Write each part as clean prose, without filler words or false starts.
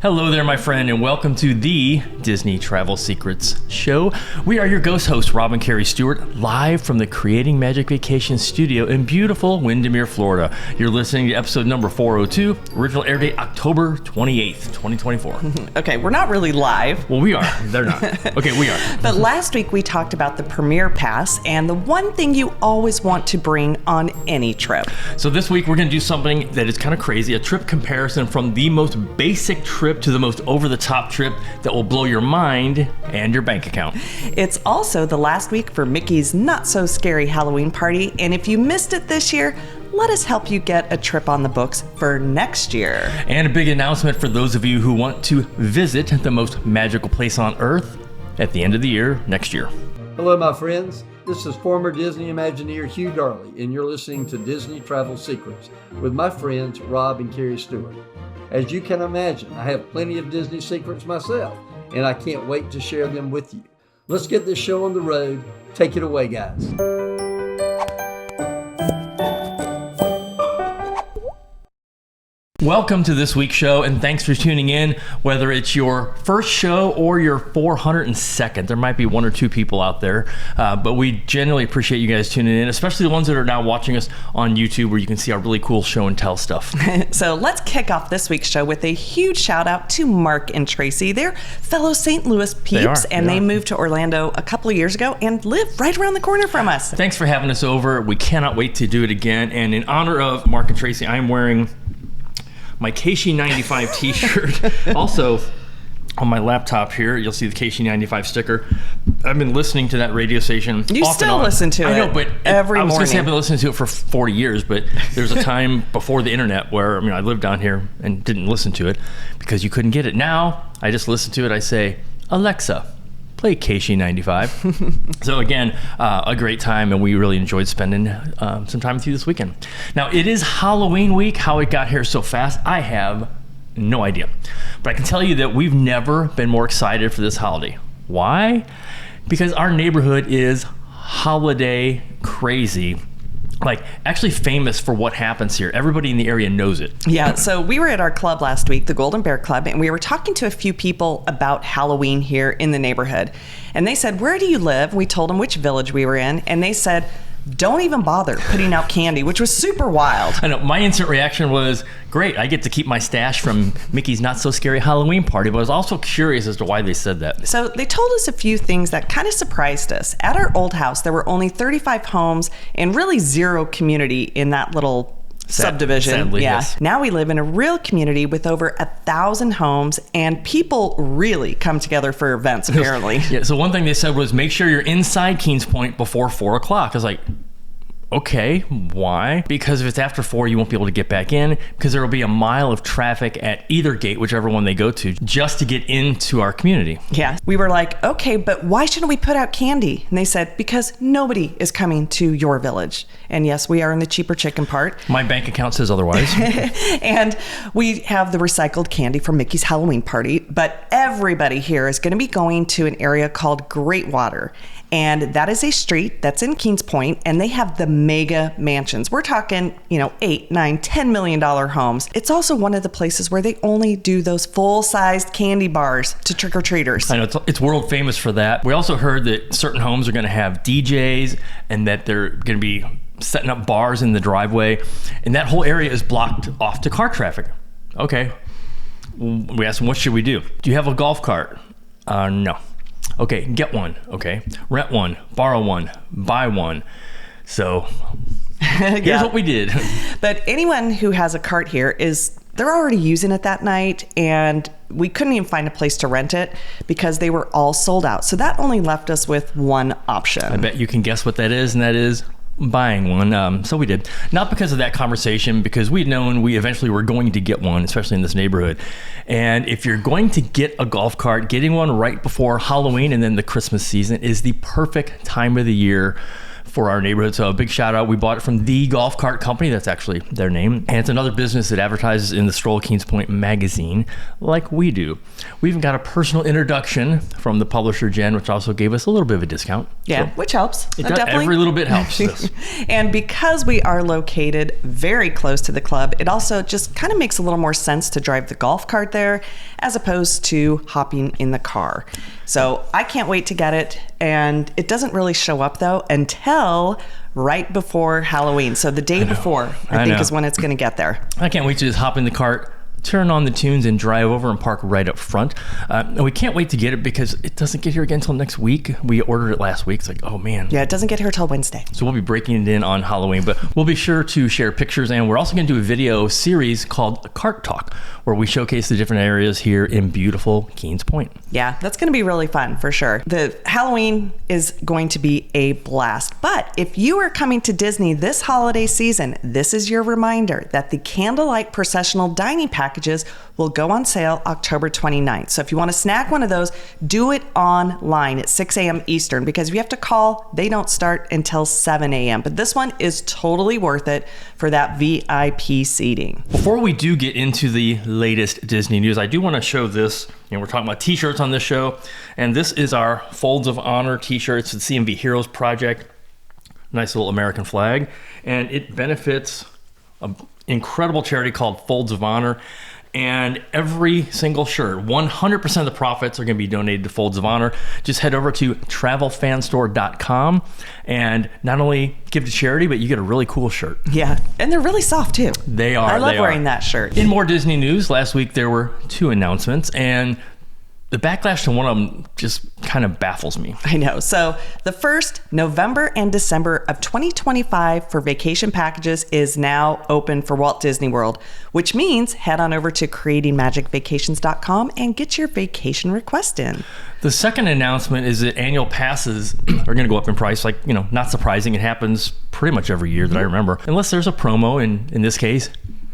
Hello there, my friend, and welcome to the Disney Travel Secrets Show. We are your ghost hosts, Rob and Kerri Stuart, live from the Creating Magic Vacation Studio in beautiful Windermere, Florida. You're listening to episode number 402, original air date October 28th, 2024. Okay, we're not really live. Well, we are. They're not. Okay, we are. But last week we talked about the Premier Pass and the one thing you always want to bring on any trip. So this week we're going to do something that is kind of crazy, a trip comparison from the most basic trip to the most over-the-top trip that will blow your mind and your bank account. It's also the last week for Mickey's not-so-scary Halloween party, and if you missed it this year, let us help you get a trip on the books for next year. And a big announcement for those of you who want to visit the most magical place on Earth at the end of the year, next year. Hello, my friends. This is former Disney Imagineer Hugh Darley, and you're listening to Disney Travel Secrets with my friends Rob and Kerri Stuart. As you can imagine, I have plenty of Disney secrets myself, and I can't wait to share them with you. Let's get this show on the road. Take it away, guys. Welcome to this week's show, and thanks for tuning in, whether it's your first show or your 402nd. There might be one or two people out there, but we genuinely appreciate you guys tuning in, especially the ones that are now watching us on YouTube, where you can see our really cool show and tell stuff. So let's kick off this week's show with a huge shout out to Mark and Tracy. They're fellow St. Louis peeps, they moved to Orlando a couple of years ago and live right around the corner from us. Thanks for having us over. We cannot wait to do it again, and in honor of Mark and Tracy, I'm wearing my KC95 t-shirt. Also, on my laptop here, you'll see the KC95 sticker. I've been listening to that radio station. You still listen to it. I know, but every morning. I was going to say I've been listening to it for 40 years, but there's a time before the internet where, I lived down here and didn't listen to it because you couldn't get it. Now, I just listen to it. I say, Alexa, play KC95. So again, a great time, and we really enjoyed spending some time with you this weekend. Now, it is Halloween week. How it got here so fast, I have no idea. But I can tell you that we've never been more excited for this holiday. Why? Because our neighborhood is holiday crazy. Like, actually famous for what happens here. Everybody in the area knows it. Yeah, so we were at our club last week, the Golden Bear Club, and we were talking to a few people about Halloween here in the neighborhood. And they said, where do you live? We told them which village we were in, and they said, don't even bother putting out candy, which was super wild. I know, my instant reaction was, great, I get to keep my stash from Mickey's Not So Scary Halloween Party, but I was also curious as to why they said that. So they told us a few things that kind of surprised us. At our old house, there were only 35 homes and really zero community in that little subdivision. Sadly, yeah. Yes. Now we live in a real community with over 1,000 homes, and people really come together for events, apparently. Yeah, so one thing they said was make sure you're inside Kings Point before 4 o'clock. I was like, okay, why? Because if it's after 4, you won't be able to get back in, because there will be a mile of traffic at either gate, whichever one they go to, just to get into our community. Yeah. We were like, okay, but why shouldn't we put out candy? And they said, because nobody is coming to your village. And yes, we are in the cheaper chicken part. My bank account says otherwise. And we have the recycled candy from Mickey's Halloween party, but everybody here is going to be going to an area called Greatwater. And that is a street that's in Kings Point, and they have the mega mansions. We're talking, $8, $9, $10 million homes. It's also one of the places where they only do those full-sized candy bars to trick-or-treaters. I know, it's world famous for that. We also heard that certain homes are going to have DJs, and that they're going to be setting up bars in the driveway, and that whole area is blocked off to car traffic. Okay. We asked them, what should we do? Do you have a golf cart? No. Okay, get one. Okay, rent one, borrow one, buy one. So here's what we did. But anyone who has a cart here they're already using it that night, and we couldn't even find a place to rent it because they were all sold out. So that only left us with one option. I bet you can guess what that is, and that is buying one. So we did. Not because of that conversation, because we'd known we eventually were going to get one, especially in this neighborhood. And if you're going to get a golf cart, getting one right before Halloween and then the Christmas season is the perfect time of the year for our neighborhood. So a big shout out. We bought it from the Golf Cart Company. That's actually their name. And it's another business that advertises in the Stroll Kings Point magazine like we do. We even got a personal introduction from the publisher, Jen, which also gave us a little bit of a discount. Yeah, so which helps. definitely. Every little bit helps. This. And because we are located very close to the club, it also just kind of makes a little more sense to drive the golf cart there as opposed to hopping in the car. So I can't wait to get it. And it doesn't really show up though until right before Halloween. So the day before, I think, is when it's going to get there. I can't wait to just hop in the cart, turn on the tunes, and drive over and park right up front. And we can't wait to get it because it doesn't get here again until next week. We ordered it last week. It's like, oh man. Yeah, it doesn't get here till Wednesday. So we'll be breaking it in on Halloween, but we'll be sure to share pictures. And we're also going to do a video series called Cart Talk, where we showcase the different areas here in beautiful Keens Point. Yeah, that's going to be really fun for sure. The Halloween is going to be a blast. But if you are coming to Disney this holiday season, this is your reminder that the Candlelight Processional dining packages will go on sale October 29th. So if you want to snag one of those, do it online at 6 a.m. Eastern, because if you have to call, they don't start until 7 a.m. But this one is totally worth it for that VIP seating. Before we do get into the latest Disney news, I do want to show this. We're talking about t-shirts on this show, and this is our Folds of Honor t-shirts, the CMV Heroes Project. Nice little American flag, and it benefits an incredible charity called Folds of Honor. And every single shirt, 100% of the profits are going to be donated to Folds of Honor. Just head over to travelfanstore.com and not only give to charity, but you get a really cool shirt. Yeah, and they're really soft too. They are. I love wearing that shirt. In more Disney news, last week there were 2 announcements, and the backlash to one of them just kind of baffles me. I know. So the first, November and December of 2025 for vacation packages is now open for Walt Disney World, which means head on over to creatingmagicvacations.com and get your vacation request in. The second announcement is that annual passes are going to go up in price. Like, not surprising. It happens pretty much every year that I remember, unless there's a promo, and in this case,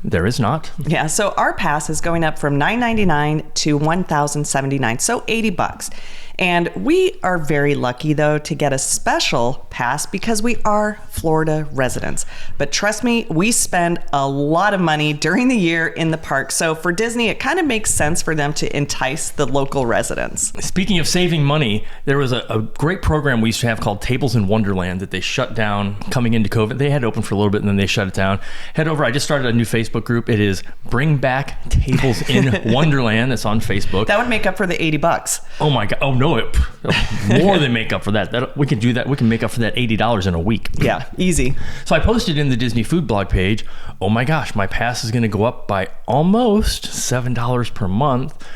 there is not. Yeah, so our pass is going up from $9.99 to $1,079, so $80. And we are very lucky, though, to get a special pass because we are Florida residents. But trust me, we spend a lot of money during the year in the park. So for Disney, it kind of makes sense for them to entice the local residents. Speaking of saving money, there was a great program we used to have called Tables in Wonderland that they shut down coming into COVID. They had it open for a little bit and then they shut it down. Head over. I just started a new Facebook group. It is Bring Back Tables in Wonderland. It's on Facebook. That would make up for the $80. Oh my God. Oh no. More than make up for that. We can do that. We can make up for that $80 in a week. Yeah, easy. So I posted in the Disney food blog page, oh my gosh, my pass is going to go up by almost $7 per month.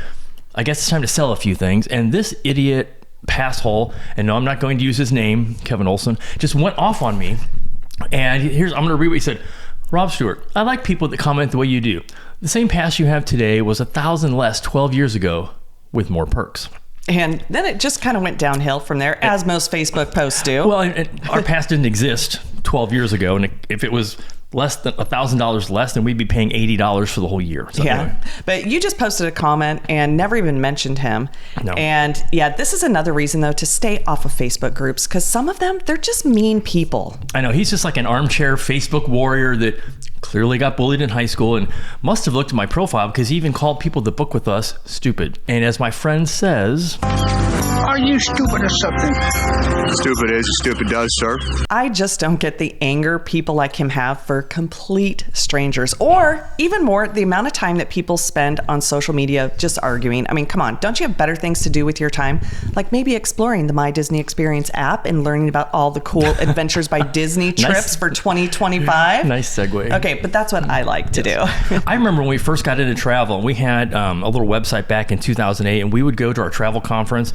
I guess it's time to sell a few things. And this idiot pass hole, and no, I'm not going to use his name, Kevin Olson, just went off on me. And I'm going to read what he said. Rob Stewart, I like people that comment the way you do. The same pass you have today was 1,000 less 12 years ago with more perks. And then it just kind of went downhill from there, as most Facebook posts do. Well, our pass didn't exist 12 years ago, and if it was less than $1,000 less, then we'd be paying $80 for the whole year. So yeah, anyway. But you just posted a comment and never even mentioned him. No. And yeah, this is another reason, though, to stay off of Facebook groups, because some of them, they're just mean people. I know. He's just like an armchair Facebook warrior that clearly got bullied in high school and must have looked at my profile because he even called people that book with us stupid. And as my friend says, are you stupid or something? Stupid is, stupid does, sir. I just don't get the anger people like him have for complete strangers, or even more, the amount of time that people spend on social media just arguing. I mean, come on, don't you have better things to do with your time? Like maybe exploring the My Disney Experience app and learning about all the cool Adventures by Disney trips for 2025. Nice segue. Okay, but that's what I like to do. I remember when we first got into travel, we had a little website back in 2008, and we would go to our travel conference,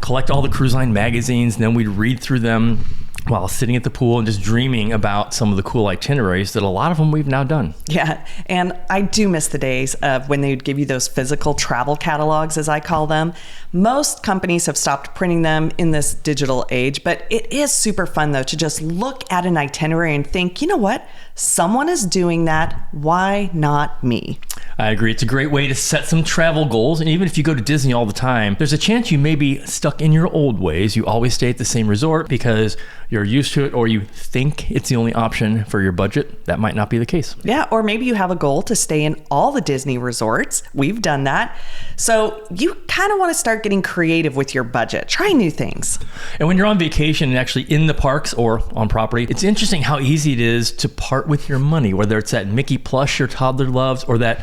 collect all the cruise line magazines, and then we'd read through them while sitting at the pool and just dreaming about some of the cool itineraries that a lot of them we've now done. Yeah, and I do miss the days of when they would give you those physical travel catalogs, as I call them. Most companies have stopped printing them in this digital age, but it is super fun, though, to just look at an itinerary and think, you know what? Someone is doing that. Why not me? I agree. It's a great way to set some travel goals. And even if you go to Disney all the time, there's a chance you may be stuck in your old ways. You always stay at the same resort because you're used to it, or you think it's the only option for your budget. That might not be the case. Yeah, or maybe you have a goal to stay in all the Disney resorts. We've done that. So you kind of want to start getting creative with your budget. Try new things. And when you're on vacation and actually in the parks or on property, it's interesting how easy it is to part with your money, whether it's that Mickey plush your toddler loves or that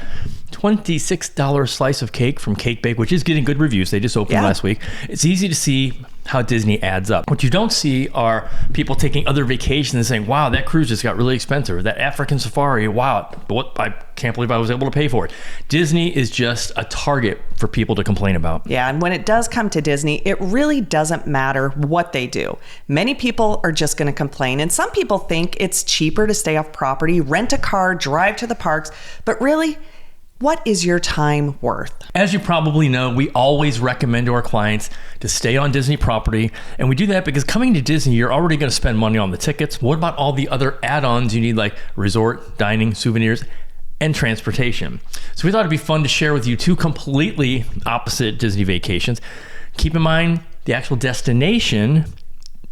$26 slice of cake from Cake Bake, which is getting good reviews. They just opened last week. It's easy to see how Disney adds up. What you don't see are people taking other vacations and saying, wow, that cruise just got really expensive, or that African safari, wow, I can't believe I was able to pay for it. Disney is just a target for people to complain about. Yeah, and when it does come to Disney, it really doesn't matter what they do. Many people are just going to complain, and some people think it's cheaper to stay off property, rent a car, drive to the parks, but really, what is your time worth? As you probably know, we always recommend to our clients to stay on Disney property. And we do that because coming to Disney, you're already going to spend money on the tickets. What about all the other add-ons you need, like resort, dining, souvenirs, and transportation? So we thought it'd be fun to share with you two completely opposite Disney vacations. Keep in mind, the actual destination,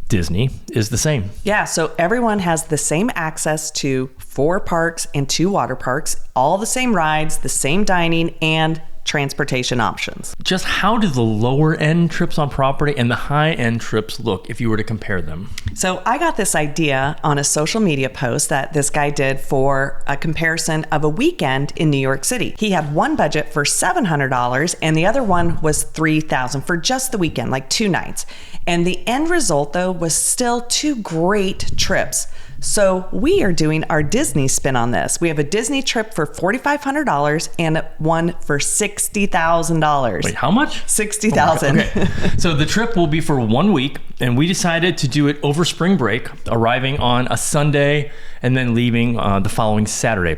Disney, is the same. Yeah, so everyone has the same access to 4 parks and 2 water parks, all the same rides, the same dining, and transportation options. Just how do the lower end trips on property and the high end trips look if you were to compare them? So I got this idea on a social media post that this guy did for a comparison of a weekend in New York City. He had one budget for $700 and the other one was $3,000 for just the weekend, like 2 nights. And the end result, though, was still 2 great trips. So we are doing our Disney spin on this. We have a Disney trip for $4,500 and one for $60,000. Wait, how much? $60,000. Okay. So the trip will be for 1 week, and we decided to do it over spring break, arriving on a Sunday and then leaving the following Saturday.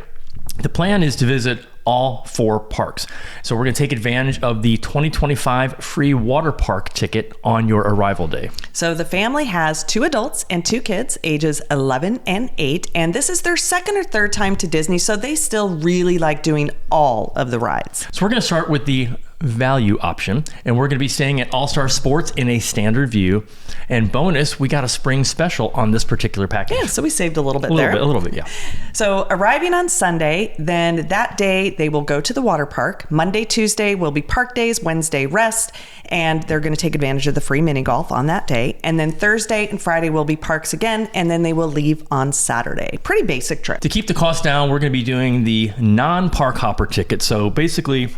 The plan is to visit all 4 parks. So we're going to take advantage of the 2025 free water park ticket on your arrival day. So the family has 2 adults and 2 kids, ages 11 and 8, and this is their second or third time to Disney, so they still really like doing all of the rides. So we're going to start with the value option, and we're going to be staying at All Star Sports in a standard view. And bonus, we got a spring special on this particular package. Yeah, so we saved a little bit A there. little bit, yeah. So arriving on Sunday, then that day they will go to the water park. Monday, Tuesday will be park days, Wednesday rest, and they're going to take advantage of the free mini golf on that day. And then Thursday and Friday will be parks again, and then they will leave on Saturday. Pretty basic trip. To keep the cost down, we're going to be doing the non-park hopper ticket. So basically,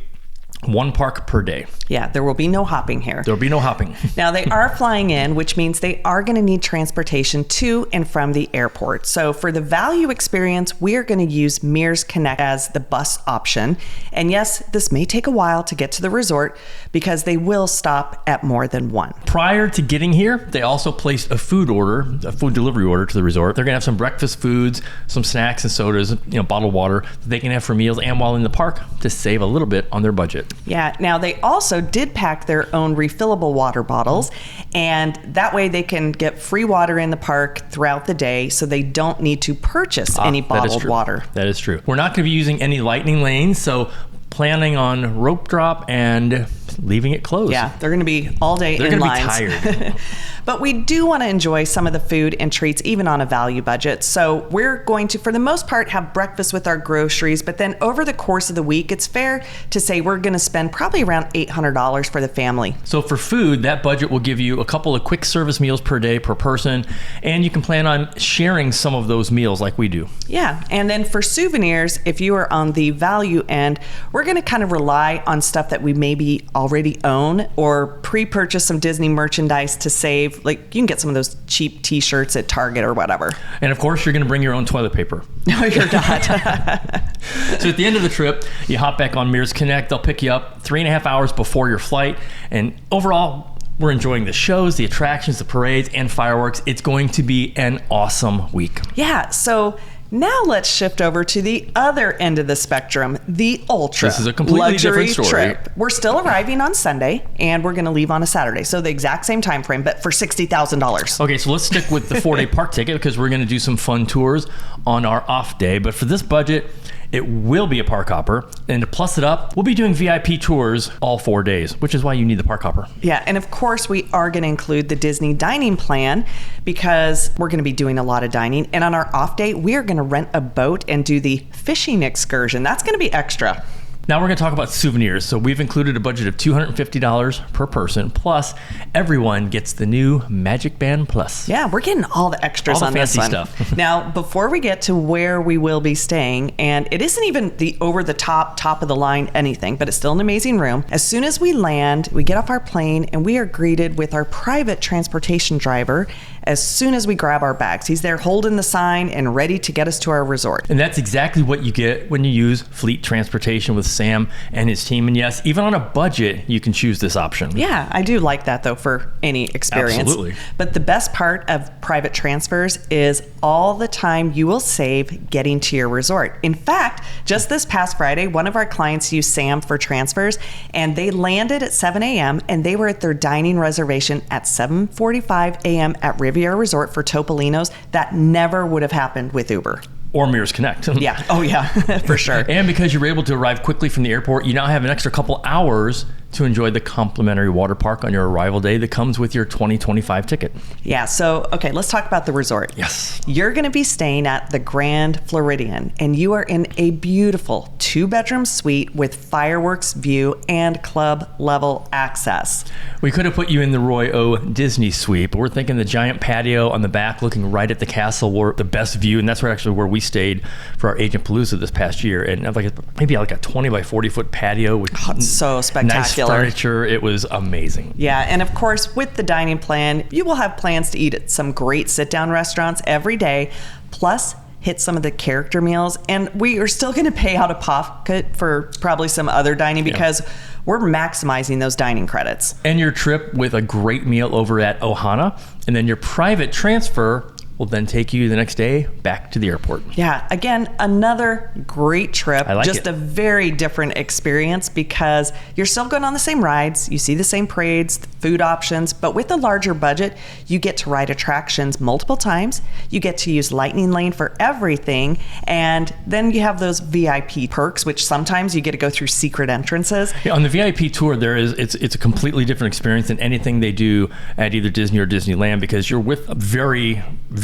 1 park per day. Yeah, there will be no hopping here. There'll be no hopping. Now, they are flying in, which means they are going to need transportation to and from the airport. So for the value experience, we are going to use Mears Connect as the bus option. And yes, this may take a while to get to the resort because they will stop at more than 1. Prior to getting here, they also placed a food delivery order to the resort. They're going to have some breakfast foods, some snacks and sodas, bottled water that they can have for meals and while in the park to save a little bit on their budget. Yeah, now they also did pack their own refillable water bottles, and that way they can get free water in the park throughout the day, so they don't need to purchase any bottled water. That is true. We're not going to be using any lightning lanes, so planning on rope drop and leaving it closed. Yeah, they're going to be all day in lines. They're going to be tired. But we do want to enjoy some of the food and treats, even on a value budget. So we're going to, for the most part, have breakfast with our groceries. But then over the course of the week, it's fair to say we're going to spend probably around $800 for the family. So for food, that budget will give you a couple of quick service meals per day per person. And you can plan on sharing some of those meals like we do. Yeah. And then for souvenirs, if you are on the value end, we're going to kind of rely on stuff that we maybe already own or pre-purchase some Disney merchandise to save. Like you can get some of those cheap t-shirts at Target or whatever. And of course, you're going to bring your own toilet paper. No, you're not. So at the end of the trip, you hop back on Mears Connect. They'll pick you up 3.5 hours before your flight. And overall, we're enjoying the shows, the attractions, the parades, and fireworks. It's going to be an awesome week. Yeah. So now let's shift over to the other end of the spectrum, the ultra This is a completely luxury different story. trip. We're still arriving on Sunday, and we're going to leave on a Saturday. So the exact same time frame, but for $60,000. Okay, so let's stick with the 4-day park ticket because we're going to do some fun tours on our off day. But for this budget, It will be a park hopper. And to plus it up, we'll be doing VIP tours all 4 days, which is why you need the park hopper. Yeah, and of course we are going to include the Disney dining plan because we're going to be doing a lot of dining. And on our off day, we are going to rent a boat and do the fishing excursion. That's going to be extra. Now we're going to talk about souvenirs. So we've included a budget of $250 per person, plus everyone gets the new Magic Band Plus. Yeah, we're getting all the extras All the on this one. fancy stuff. Now, before we get to where we will be staying, and it isn't even the top of the line anything, but it's still an amazing room. As soon as we land, we get off our plane and we are greeted with our private transportation driver as soon as we grab our bags. He's there holding the sign and ready to get us to our resort. And that's exactly what you get when you use fleet transportation with Sam and his team. And yes, even on a budget, you can choose this option. Yeah, I do like that though for any experience. Absolutely. But the best part of private transfers is all the time you will save getting to your resort. In fact, just this past Friday, one of our clients used Sam for transfers and they landed at 7 a.m. and they were at their dining reservation at 7:45 a.m. at Riviera Resort for Topolino's. That never would have happened with Uber. Or Mirrors Connect. Yeah. Oh, yeah, for sure. And because you were able to arrive quickly from the airport, you now have an extra couple hours to enjoy the complimentary water park on your arrival day that comes with your 2025 ticket. Yeah. So, okay, let's talk about the resort. Yes. You're going to be staying at the Grand Floridian, and you are in a beautiful 2-bedroom suite with fireworks view and club level access. We could have put you in the Roy O. Disney suite, but we're thinking the giant patio on the back looking right at the castle were the best view, and that's where we stayed for our Agent Palooza this past year. And maybe like a 20 by 40 foot patio with so spectacular. Nice furniture. It was amazing. Yeah, and of course, with the dining plan, you will have plans to eat at some great sit-down restaurants every day, plus hit some of the character meals. And we are still going to pay out of pocket for probably some other dining because we're maximizing those dining credits. And your trip with a great meal over at Ohana, and then your private transfer will then take you the next day back to the airport. Yeah, again, another great trip. I like just it. a very different experience because you're still going on the same rides, you see the same parades, the food options, but with a larger budget, you get to ride attractions multiple times, you get to use Lightning Lane for everything, and then you have those VIP perks, which sometimes you get to go through secret entrances. Yeah, on the VIP tour, it's a completely different experience than anything they do at either Disney or Disneyland because you're with a very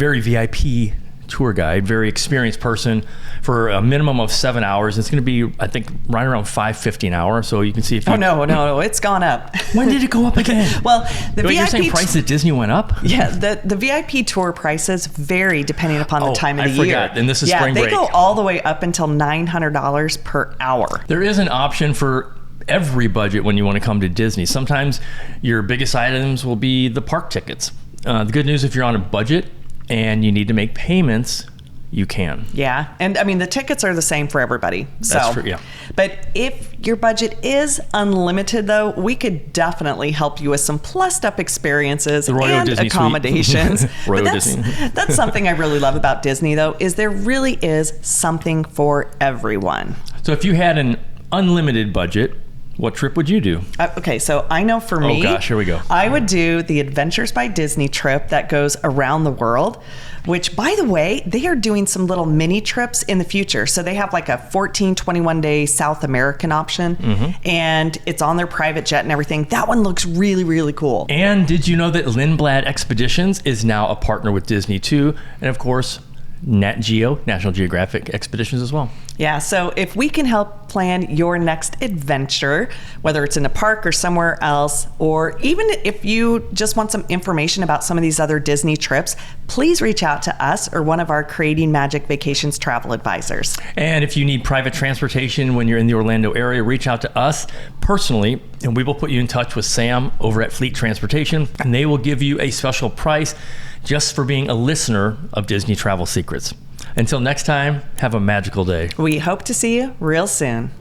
VIP tour guide, very experienced person for a minimum of 7 hours. It's going to be, I think, right around $5.50 an hour. So you can see if you... Oh, no, it's gone up. When did it go up again? Well, the Wait, VIP... You're saying prices at Disney went up? Yeah, the VIP tour prices vary depending upon the time of the year. I forgot. And this is spring break. They go all the way up until $900 per hour. There is an option for every budget when you want to come to Disney. Sometimes your biggest items will be the park tickets. The good news, if you're on a budget and you need to make payments, you can. Yeah, and I mean the tickets are the same for everybody. That's true, yeah. But if your budget is unlimited, though, we could definitely help you with some plussed up experiences and Disney accommodations. Royal But Disney. that's something I really love about Disney, though, is there really is something for everyone. So if you had an unlimited budget, what trip would you do? Okay, so I know for me, oh gosh, here we go. I would do the Adventures by Disney trip that goes around the world, which, by the way, they are doing some little mini trips in the future. So they have like a 21-day South American option, and it's on their private jet and everything. That one looks really, really cool. And did you know that Lindblad Expeditions is now a partner with Disney too? And of course, Nat Geo, National Geographic Expeditions as well. Yeah, so if we can help plan your next adventure, whether it's in a park or somewhere else, or even if you just want some information about some of these other Disney trips, please reach out to us or one of our Creating Magic Vacations travel advisors. And if you need private transportation when you're in the Orlando area, reach out to us personally, and we will put you in touch with Sam over at Fleet Transportation, and they will give you a special price just for being a listener of Disney Travel Secrets. Until next time, have a magical day. We hope to see you real soon.